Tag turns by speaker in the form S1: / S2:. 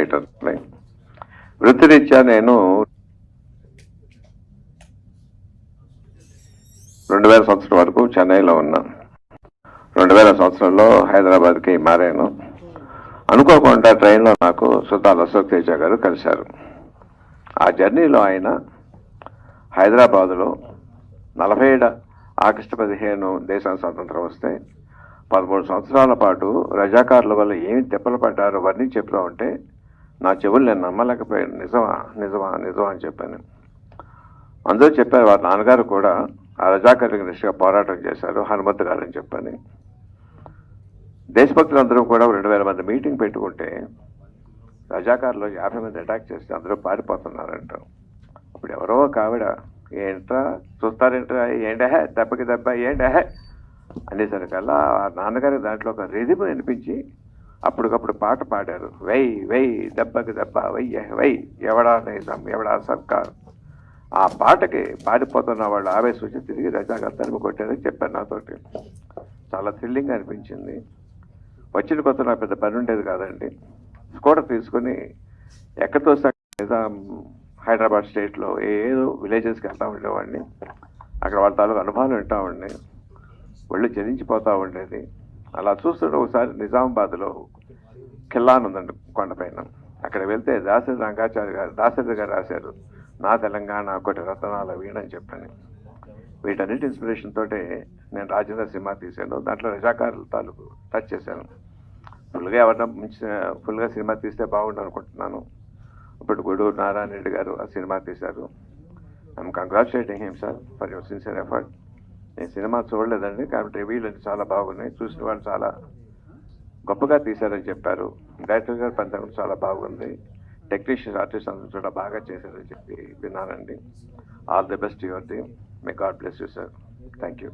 S1: రైటర్ని. వృత్తిరీత్యా నేను 2000 సంవత్సరం వరకు చెన్నైలో ఉన్నాను. 2000 సంవత్సరంలో హైదరాబాద్కి మారాను. అనుకోకుండా ట్రైన్లో నాకు సుతాల్ అశోక్ తేజ గారు కలిశారు. ఆ జర్నీలో ఆయన హైదరాబాదులో 47 ఆగస్టు 15 దేశానికి స్వాతంత్రం వస్తే 13 సంవత్సరాల పాటు రజాకారుల వల్ల ఏమి తిప్పలు పడ్డారో వర్ణించి చెప్తూ ఉంటే నా చెవులు నేను నమ్మలేకపోయాను. నిజమా నిజమా నిజమా అని చెప్పాను. అందరూ చెప్పారు వారి నాన్నగారు కూడా ఆ రజాకారులకు నిష్ఠగా పోరాటం చేశారు, హనుమంతు గారు అని చెప్పని. దేశభక్తులందరూ కూడా 2000 మంది మీటింగ్ పెట్టుకుంటే రజాకారులు 50 మంది అటాక్ చేస్తే అందరూ పారిపోతున్నారంట. అప్పుడు ఎవరో ఒక ఆవిడ, ఏంట్రా చూస్తారేంట్రా, ఏంటహే దెబ్బకి దెబ్బ ఏంటహే అనేసరికల్లా ఆ నాన్నగారి దాంట్లో ఒక రిధిమ వినిపించి అప్పటికప్పుడు పాట పాడారు. వై వై దెబ్బకి దెబ్బ వయ్య వై ఎవడా నిజం ఎవడా సర్కార్. ఆ పాటకి పాడిపోతున్న వాళ్ళు ఆవేశం వచ్చి తిరిగి రజాకారు తరిమి కొట్టారని చెప్పారు నాతోటి. చాలా థ్రిల్లింగ్ అనిపించింది. వచ్చిన కొత్త నాకు పెద్ద పని ఉండేది కాదండి. స్కూటర్ తీసుకుని ఎక్కడితో నిజాం హైదరాబాద్ స్టేట్లో ఏదో విలేజెస్కి వెళ్తూ ఉండేవాడిని. అక్కడ వాళ్ళ తాలూకు అనుభవాలు వింటూ ఉండి ఒళ్ళు జనించిపోతూ ఉండేది. అలా చూస్తుంటే ఒకసారి నిజామాబాద్లో ఖిల్లా అని ఉందండి కొండపైన. అక్కడ వెళ్తే దాసరి రంగాచార్య గారు దాసరి గారు రాశారు, నా తెలంగాణ ఒకటి రతనాల వీణని చెప్పని. వీటన్నిటి ఇన్స్పిరేషన్ తోటే నేను రాజేంద్ర సినిమా తీశాను. దాంట్లో రజాకారుల తాలూకు టచ్ చేశాను. ఫుల్గా సినిమా తీస్తే బాగుండు అనుకుంటున్నాను. ఇప్పుడు గూడూరు నారాయణ రెడ్డి గారు ఆ సినిమా తీశారు. I'm congratulating him sir for your sincere effort. నేను సినిమా చూడలేదండి, కాబట్టి రివ్యూలు చాలా బాగున్నాయి. చూసిన వాళ్ళు చాలా గొప్పగా తీశారని చెప్పారు. డైరెక్టర్ గారు పనితనం చాలా బాగుంది. టెక్నీషియన్స్ ఆర్టిస్ట్ అందరూ కూడా బాగా చేశారని చెప్పి విన్నానండి. All the best your team. May God bless you sir. Thank you.